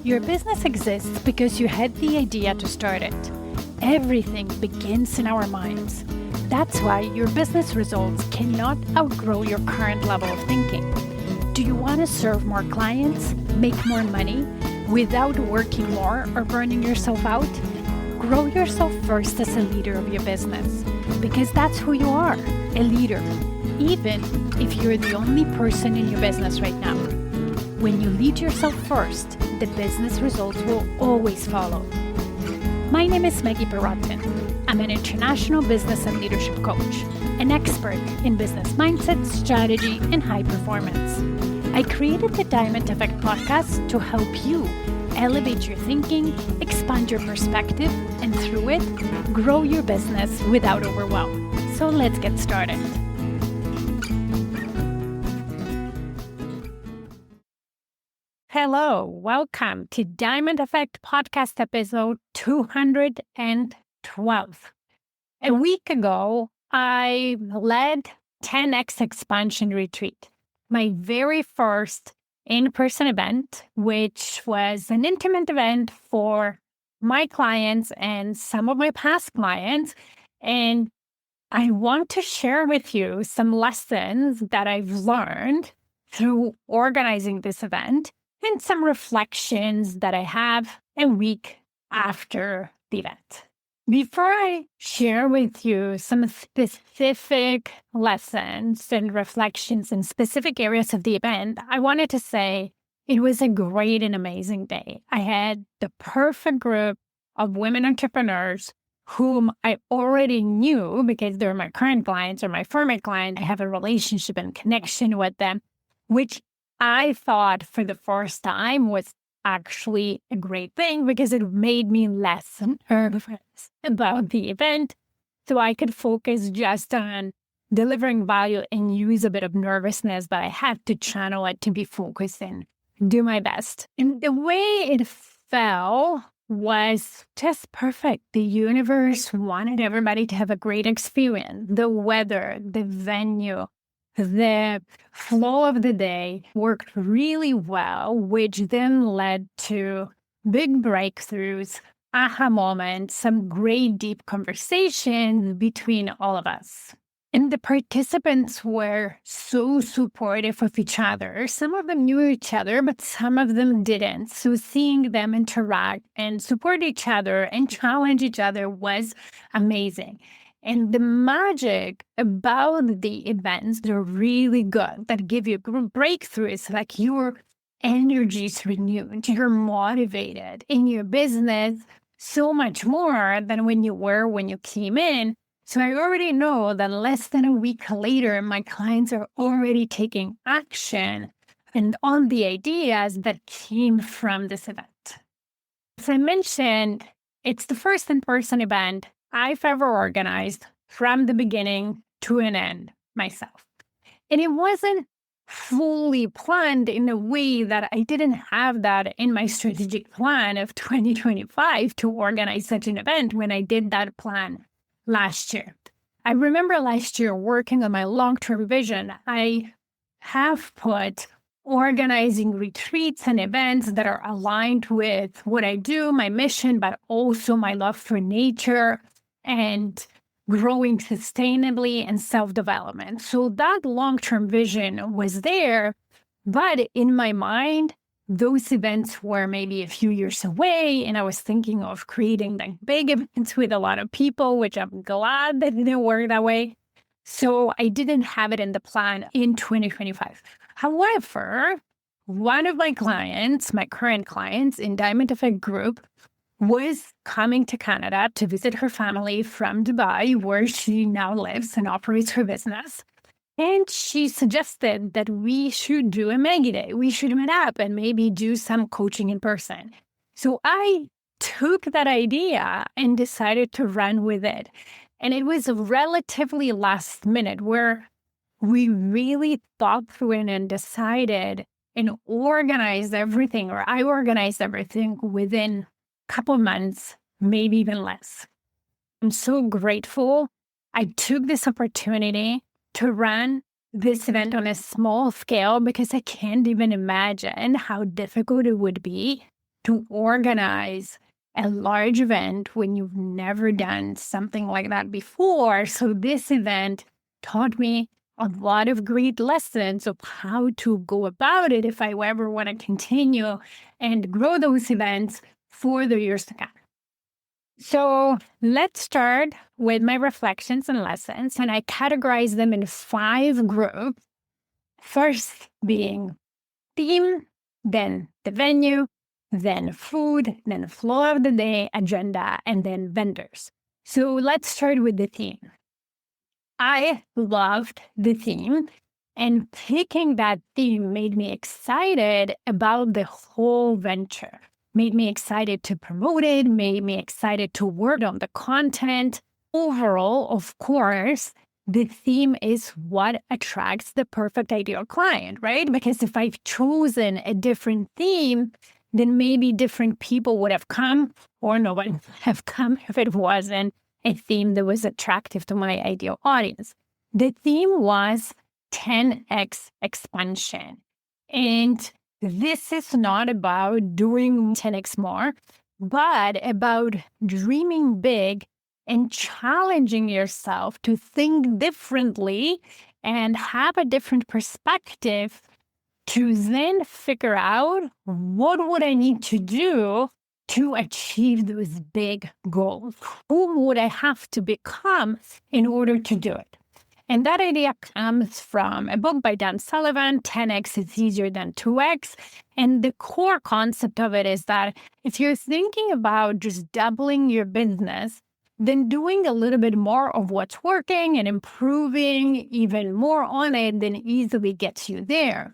Your business exists because you had the idea to start it. Everything begins in our minds. That's why your business results cannot outgrow your current level of thinking. Do you want to serve more clients, make more money, without working more or burning yourself out? Grow yourself first as a leader of your business, because that's who you are, a leader, even if you're the only person in your business right now. When you lead yourself first, the business results will always follow. My name is Maggie. I'm an international business and leadership coach, an expert in business mindset, strategy, and high performance. I created the Diamond Effect podcast to help you elevate your thinking, expand your perspective, and through it, grow your business without overwhelm. So let's get started. Hello, welcome to Diamond Effect podcast episode 212. A week ago, I led 10X Expansion Retreat, my very first in-person event, which was an intimate event for my clients and some of my past clients. And I want to share with you some lessons that I've learned through organizing this event and some reflections that I have a week after the event. Before I share with you some specific lessons and reflections in specific areas of the event, I wanted to say it was a great and amazing day. I had the perfect group of women entrepreneurs whom I already knew because they're my current clients or my former clients. I have a relationship and connection with them, which I thought for the first time was actually a great thing because it made me less nervous about the event. So I could focus just on delivering value and use a bit of nervousness, but I had to channel it to be focused and do my best. And the way it fell was just perfect. The universe wanted everybody to have a great experience. The weather, the venue, the flow of the day worked really well, which then led to big breakthroughs, aha moments, some great deep conversations between all of us. And the participants were so supportive of each other. Some of them knew each other, but some of them didn't. So seeing them interact and support each other and challenge each other was amazing. And the magic about the events, they're really good, that give you breakthroughs, like your energy is renewed, you're motivated in your business so much more than when you came in. So I already know that less than a week later, my clients are already taking action and on the ideas that came from this event. As I mentioned, it's the first in-person event I've ever organized from the beginning to an end myself. And it wasn't fully planned in a way that I didn't have that in my strategic plan of 2025 to organize such an event when I did that plan last year. I remember last year working on my long-term vision. I have put organizing retreats and events that are aligned with what I do, my mission, but also my love for nature and growing sustainably and self-development. So that long-term vision was there, but in my mind, those events were maybe a few years away, and I was thinking of creating like big events with a lot of people, which I'm glad that it didn't work that way. So I didn't have it in the plan in 2025. However, one of my clients, my current clients in Diamond Effect Group, was coming to Canada to visit her family from Dubai, where she now lives and operates her business. And she suggested that we should do a Maggie Day. We should meet up and maybe do some coaching in person. So I took that idea and decided to run with it. And it was relatively last minute where we really thought through it and decided and organized everything, or I organized everything within couple of months, maybe even less. I'm so grateful I took this opportunity to run this event on a small scale because I can't even imagine how difficult it would be to organize a large event when you've never done something like that before. So this event taught me a lot of great lessons of how to go about it if I ever want to continue and grow those events for the years to come. So let's start with my reflections and lessons, and I categorize them in 5 groups. First being theme, then the venue, then food, then flow of the day, agenda, and then vendors. So let's start with the theme. I loved the theme, and picking that theme made me excited about the whole venture, made me excited to promote it, made me excited to work on the content. Overall, of course, the theme is what attracts the perfect ideal client, right? Because if I've chosen a different theme, then maybe different people would have come or no one would have come if it wasn't a theme that was attractive to my ideal audience. The theme was 10x expansion. And this is not about doing 10x more, but about dreaming big and challenging yourself to think differently and have a different perspective to then figure out what would I need to do to achieve those big goals? Who would I have to become in order to do it? And that idea comes from a book by Dan Sullivan, 10x is easier than 2x. And the core concept of it is that if you're thinking about just doubling your business, then doing a little bit more of what's working and improving even more on it then easily gets you there.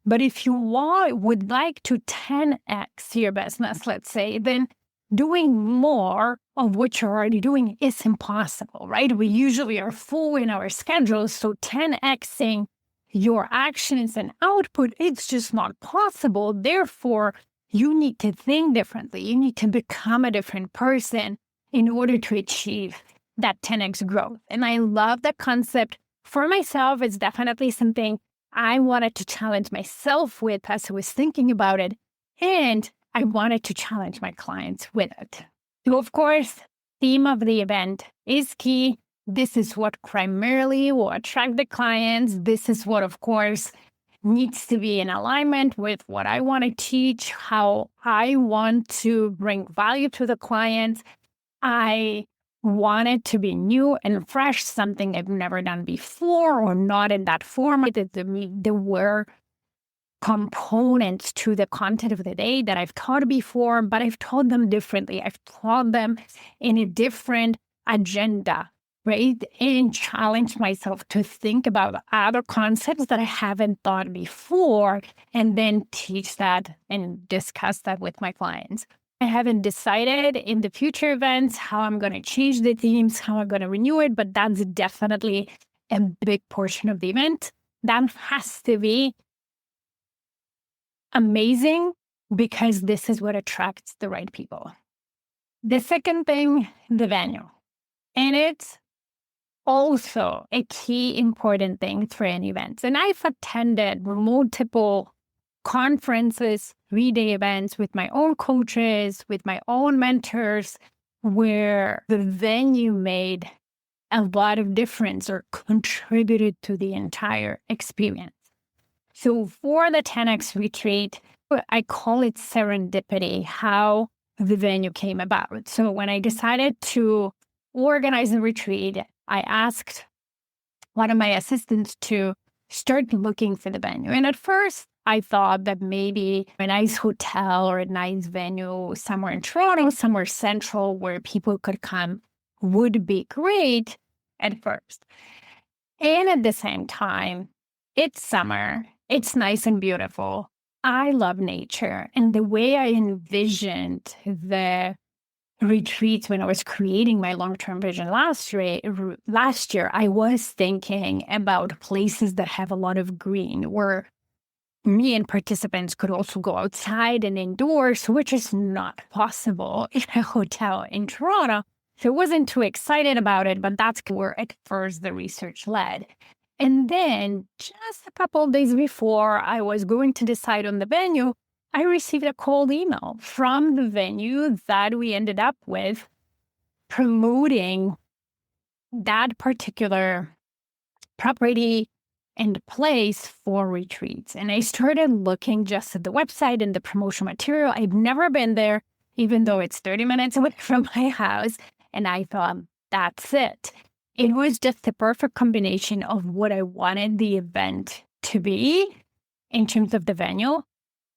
But if you would like to 10x your business, let's say, then doing more of what you're already doing is impossible, right? We usually are full in our schedules, so 10xing your actions and output, it's just not possible. Therefore, you need to think differently. You need to become a different person in order to achieve that 10x growth. And I love that concept. For myself, it's definitely something I wanted to challenge myself with as I was thinking about it. And I wanted to challenge my clients with it. So, of course, theme of the event is key. This is what primarily will attract the clients. This is what, of course, needs to be in alignment with what I want to teach, how I want to bring value to the clients. I want it to be new and fresh, something I've never done before or not in that format. There were components to the content of the day that I've taught before, but I've taught them differently. I've taught them in a different agenda, right? And challenge myself to think about other concepts that I haven't thought before, and then teach that and discuss that with my clients. I haven't decided in the future events how I'm going to change the themes, how I'm going to renew it, but that's definitely a big portion of the event. That has to be amazing because this is what attracts the right people. The second thing, the venue. And it's also a key important thing for any events. And I've attended multiple conferences, 3-day events with my own coaches, with my own mentors, where the venue made a lot of difference or contributed to the entire experience. So for the 10X retreat, I call it serendipity, how the venue came about. So when I decided to organize the retreat, I asked one of my assistants to start looking for the venue. And at first, I thought that maybe a nice hotel or a nice venue somewhere in Toronto, somewhere central where people could come would be great at first. And at the same time, it's summer, it's nice and beautiful. I love nature. And the way I envisioned the retreats when I was creating my long-term vision last year, I was thinking about places that have a lot of green, where me and participants could also go outside and indoors, which is not possible in a hotel in Toronto. So I wasn't too excited about it, but that's where at first the research led. And then just a couple of days before I was going to decide on the venue, I received a cold email from the venue that we ended up with promoting that particular property and place for retreats. And I started looking just at the website and the promotional material. I've never been there, even though it's 30 minutes away from my house. And I thought, that's it. It was just the perfect combination of what I wanted the event to be in terms of the venue.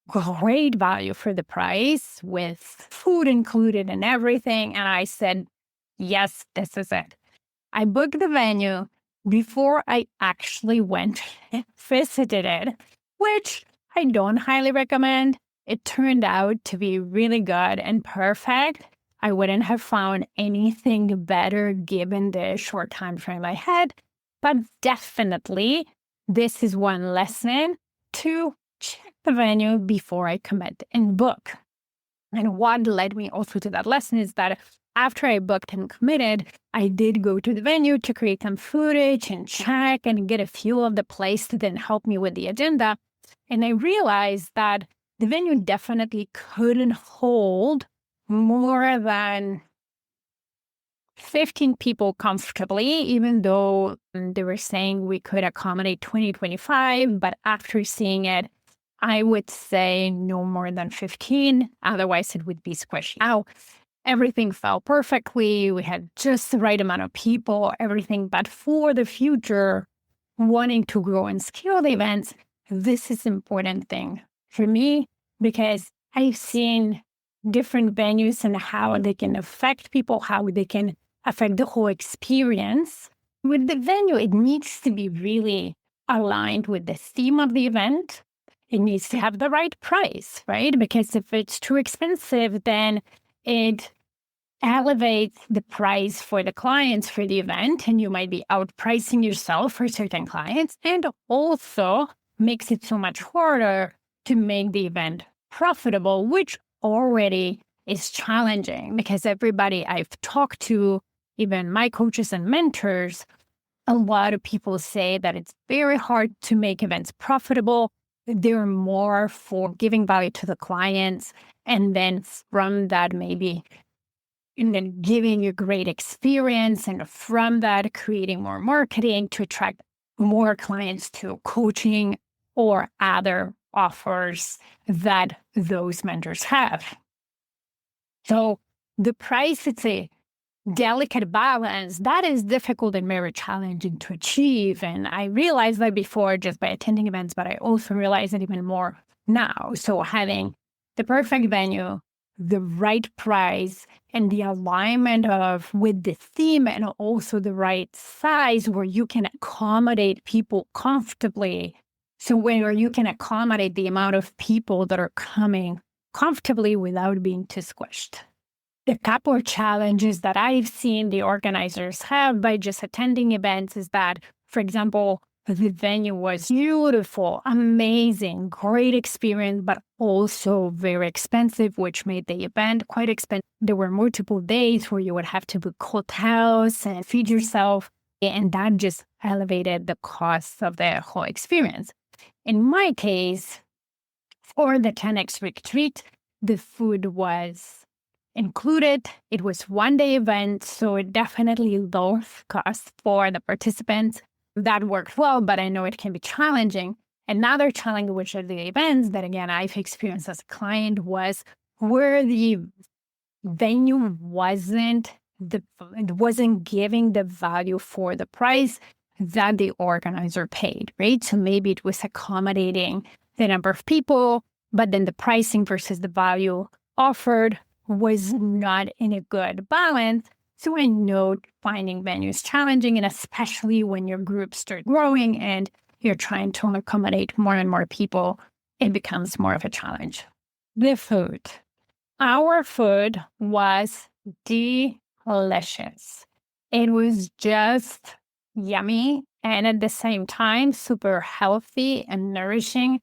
Great value for the price with food included and everything. And I said, yes, this is it. I booked the venue before I actually went and visited it, which I don't highly recommend. It turned out to be really good and perfect. I wouldn't have found anything better given the short time frame I had, but definitely this is one lesson to check the venue before I commit and book. And what led me also to that lesson is that after I booked and committed, I did go to the venue to create some footage and check and get a feel of the place to then help me with the agenda. And I realized that the venue definitely couldn't hold more than 15 people comfortably, even though they were saying we could accommodate 20, 25. But after seeing it, I would say no more than 15. Otherwise, it would be squishy. Now, everything fell perfectly. We had just the right amount of people, everything. But for the future, wanting to grow and scale the events, this is an important thing for me because I've seen different venues and how they can affect people, how they can affect the whole experience. With the venue, it needs to be really aligned with the theme of the event. It needs to have the right price, right? Because if it's too expensive, then it elevates the price for the clients for the event, and you might be outpricing yourself for certain clients, and also makes it so much harder to make the event profitable, which already is challenging because everybody I've talked to, even my coaches and mentors, a lot of people say that it's very hard to make events profitable. They're more for giving value to the clients, and then from that, maybe and then giving a great experience, and from that, creating more marketing to attract more clients to coaching or other offers that those mentors have. So the price, it's a delicate balance that is difficult and very challenging to achieve. And I realized that before just by attending events, but I also realize it even more now. So having the perfect venue, the right price, and the alignment of with the theme, and also the right size where you can accommodate people comfortably. So where you can accommodate the amount of people that are coming comfortably without being too squished. The couple of challenges that I've seen the organizers have by just attending events is that, for example, the venue was beautiful, amazing, great experience, but also very expensive, which made the event quite expensive. There were multiple days where you would have to book hotels and feed yourself, and that just elevated the cost of the whole experience. In my case, for the 10X retreat, the food was included. It was one-day event, so it definitely lowered cost for the participants. That worked well, but I know it can be challenging. Another challenge, which are the events that, again, I've experienced as a client, was where the venue wasn't giving the value for the price that the organizer paid, right? So maybe it was accommodating the number of people, but then the pricing versus the value offered was not in a good balance. So I know finding venues challenging, and especially when your groups start growing and you're trying to accommodate more and more people, it becomes more of a challenge. The food. Our food was delicious. It was just yummy and at the same time super healthy and nourishing,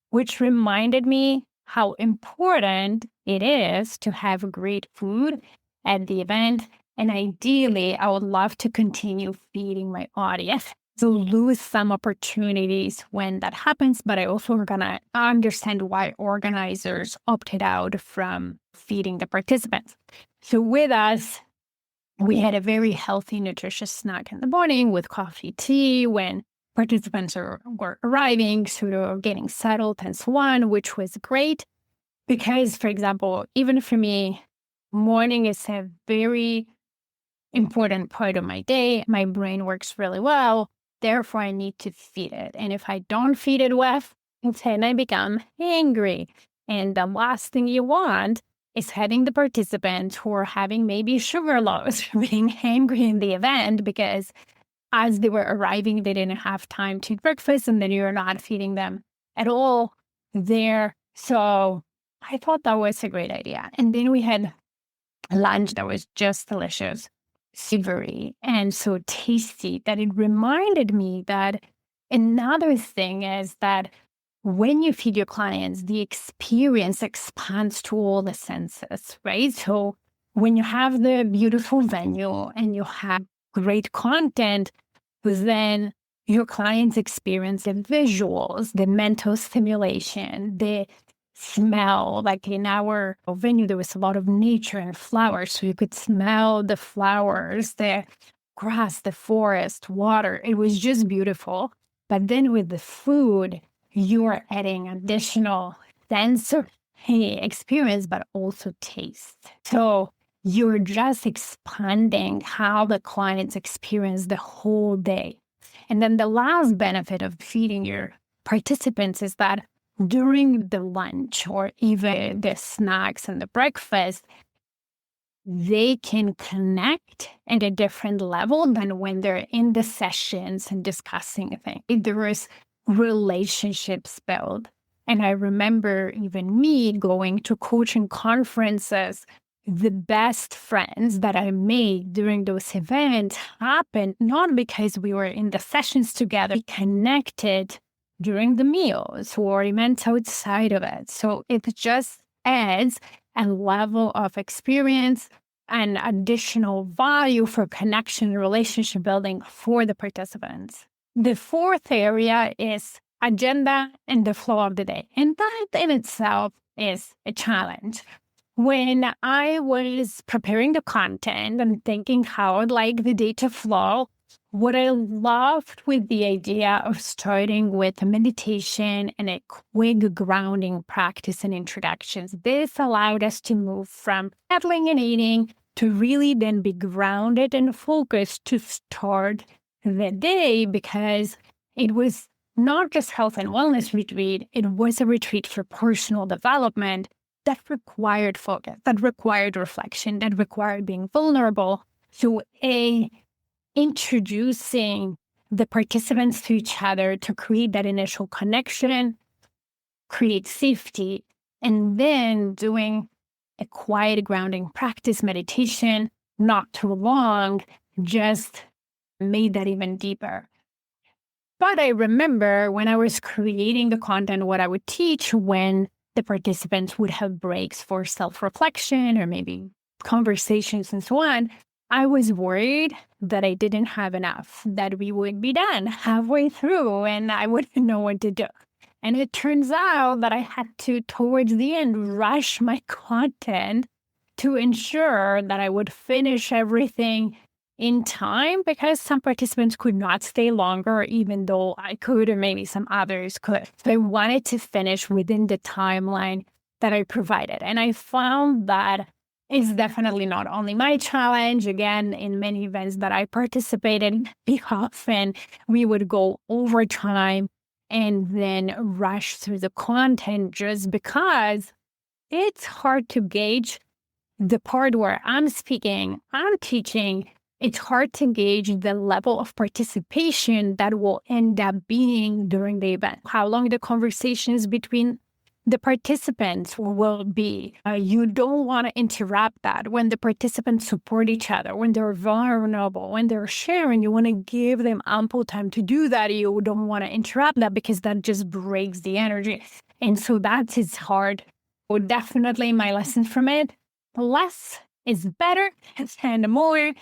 which reminded me how important it is to have great food at the event. And ideally, I would love to continue feeding my audience to lose some opportunities when that happens, but I also going to understand why organizers opted out from feeding the participants. So with us, we had a very healthy, nutritious snack in the morning with coffee, tea when participants were arriving, sort of getting settled and so on, which was great because, for example, even for me, morning is a very important part of my day. My brain works really well. Therefore, I need to feed it. And if I don't feed it well, then I become angry. And the last thing you want is having the participants who are having maybe sugar lows, being angry in the event because as they were arriving, they didn't have time to eat breakfast, and then you're not feeding them at all there. So I thought that was a great idea. And then we had lunch that was just delicious, savory, and so tasty that it reminded me that another thing is that when you feed your clients, the experience expands to all the senses, right? So when you have the beautiful venue and you have great content, then your clients experience the visuals, the mental stimulation, the smell. Like in our venue, there was a lot of nature and flowers. So you could smell the flowers, the grass, the forest, water. It was just beautiful. But then with the food, you are adding additional sensory experience, but also taste. So you're just expanding how the clients experience the whole day. And then the last benefit of feeding your participants is that during the lunch or even the snacks and the breakfast, they can connect at a different level than when they're in the sessions and discussing things. There is relationships built. And I remember even me going to coaching conferences. The best friends that I made during those events happened not because we were in the sessions together, we connected during the meals or events outside of it. So it just adds a level of experience and additional value for connection and relationship building for the participants. The fourth area is agenda and the flow of the day. And that in itself is a challenge. When I was preparing the content and thinking how I'd like the day to flow, what I loved with the idea of starting with a meditation and a quick grounding practice and introductions, this allowed us to move from pedaling and eating to really then be grounded and focused to start the day, because it was not just health and wellness retreat, it was a retreat for personal development that required focus, that required reflection, that required being vulnerable. So introducing the participants to each other to create that initial connection, create safety, and then doing a quiet grounding practice meditation, not too long, just made that even deeper. But I remember when I was creating the content, what I would teach when the participants would have breaks for self-reflection or maybe conversations and so on, I was worried that I didn't have enough, that we would be done halfway through and I wouldn't know what to do. And it turns out that I had to, towards the end, rush my content to ensure that I would finish everything in time, because some participants could not stay longer, even though I could, or maybe some others could. So I wanted to finish within the timeline that I provided. And I found that it's definitely not only my challenge. Again, in many events that I participated, often we would go over time and then rush through the content just because it's hard to gauge the part where I'm speaking, I'm teaching. It's hard to gauge the level of participation that will end up being during the event, how long the conversations between the participants will be. You don't want to interrupt that. When the participants support each other, when they're vulnerable, when they're sharing, you want to give them ample time to do that. You don't want to interrupt that because that just breaks the energy. And so that is hard. So definitely my lesson from it, less is better and more,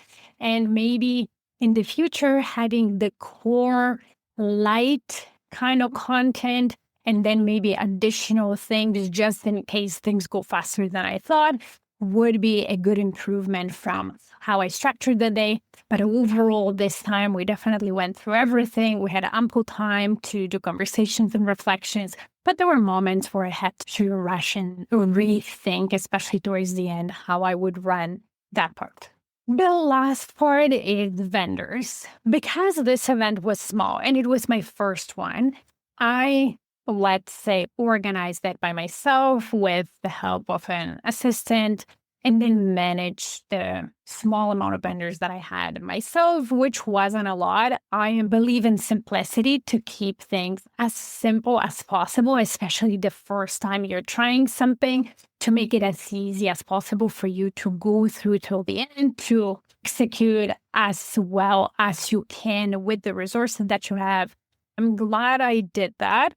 and maybe in the future, having the core light kind of content and then maybe additional things just in case things go faster than I thought would be a good improvement from how I structured the day. But overall, this time we definitely went through everything. We had ample time to do conversations and reflections, but there were moments where I had to rush and rethink, especially towards the end, how I would run that part. The last part is vendors. Because this event was small and it was my first one, I, let's say, organized that by myself with the help of an assistant and then managed the small amount of vendors that I had myself, which wasn't a lot. I believe in simplicity to keep things as simple as possible, especially the first time you're trying something, to make it as easy as possible for you to go through till the end, to execute as well as you can with the resources that you have. I'm glad I did that,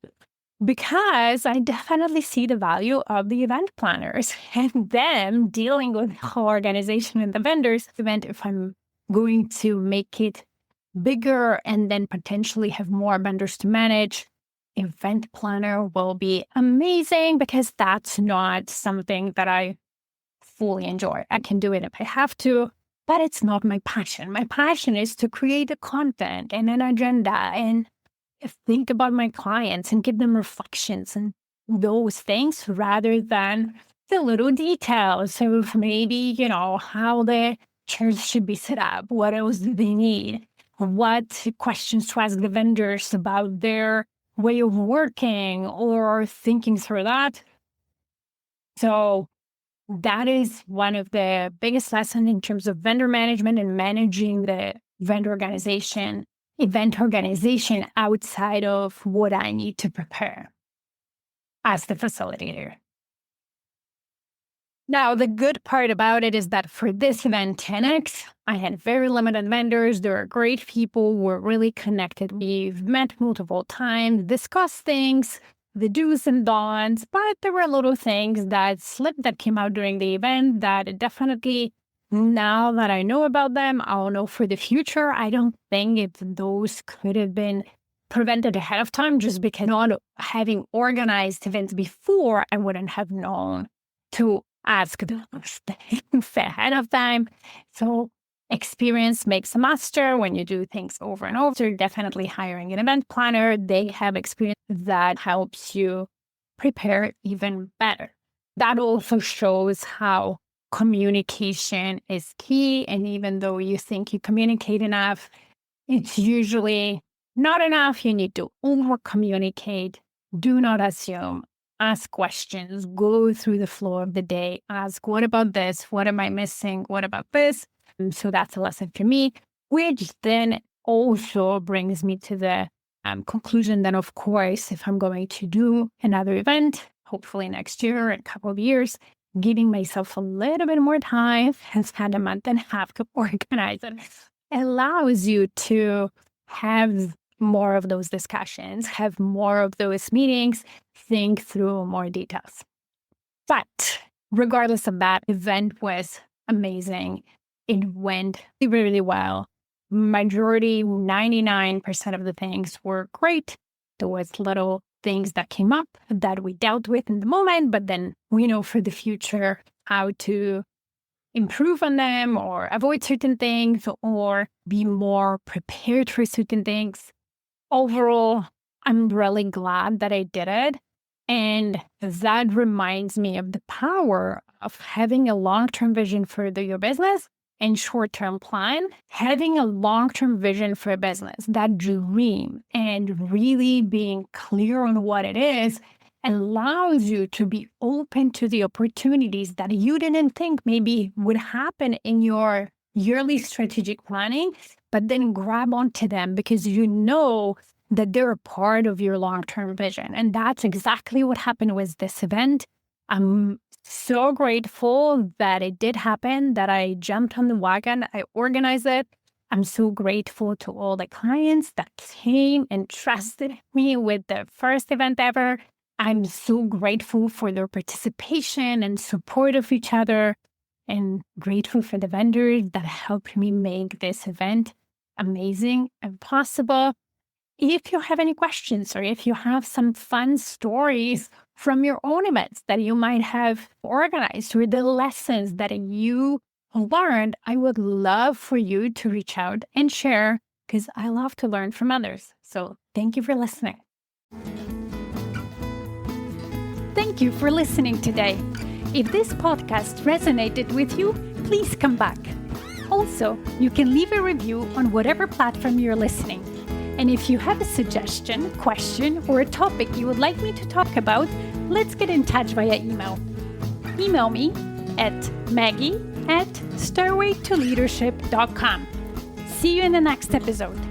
because I definitely see the value of the event planners and them dealing with the whole organization and the vendors event. If I'm going to make it bigger and then potentially have more vendors to manage, event planner will be amazing, because that's not something that I fully enjoy. I can do it if I have to, but it's not my passion. My passion is to create the content and an agenda and think about my clients and give them reflections and those things, rather than the little details of maybe, how the chairs should be set up, what else do they need, what questions to ask the vendors about their way of working or thinking through that. So that is one of the biggest lessons in terms of vendor management and managing the vendor organization, event organization outside of what I need to prepare as the facilitator. Now, the good part about it is that for this event, 10X, I had very limited vendors. They were great people. We're really connected. We've met multiple times, discussed things, the do's and don'ts, but there were little things that slipped that came out during the event that definitely, now that I know about them, I'll know for the future. I don't think if those could have been prevented ahead of time, just because not having organized events before, I wouldn't have known to ask those things ahead of time. So experience makes a master. When you do things over and over, you're definitely hiring an event planner. They have experience that helps you prepare even better. That also shows how communication is key. And even though you think you communicate enough, it's usually not enough. You need to over communicate. Do not assume. Ask questions. Go through the flow of the day. Ask, what about this? What am I missing? What about this? And so that's a lesson for me, which then also brings me to the conclusion that, of course, if I'm going to do another event, hopefully next year or a couple of years, giving myself a little bit more time, and spend a month and a half to organize it, allows you to have more of those discussions, have more of those meetings, think through more details. But regardless of that, event was amazing. It went really well. Majority, 99% of the things were great. There was little things that came up that we dealt with in the moment, but then we know for the future how to improve on them or avoid certain things or be more prepared for certain things. Overall, I'm really glad that I did it. And that reminds me of the power of having a long-term vision for your business and short-term plan. Having a long-term vision for a business, that dream, and really being clear on what it is, allows you to be open to the opportunities that you didn't think maybe would happen in your yearly strategic planning, but then grab onto them because you know that they're a part of your long-term vision. And that's exactly what happened with this event. I'm so grateful that it did happen, that I jumped on the wagon, I organized it. I'm so grateful to all the clients that came and trusted me with the first event ever. I'm so grateful for their participation and support of each other, and grateful for the vendors that helped me make this event amazing and possible. If you have any questions or if you have some fun stories from your own events that you might have organized or the lessons that you learned, I would love for you to reach out and share because I love to learn from others. So thank you for listening. Thank you for listening today. If this podcast resonated with you, please come back. Also, you can leave a review on whatever platform you're listening. And if you have a suggestion, question, or a topic you would like me to talk about, let's get in touch via email. Email me at maggie@stairwaytoleadership.com. See you in the next episode.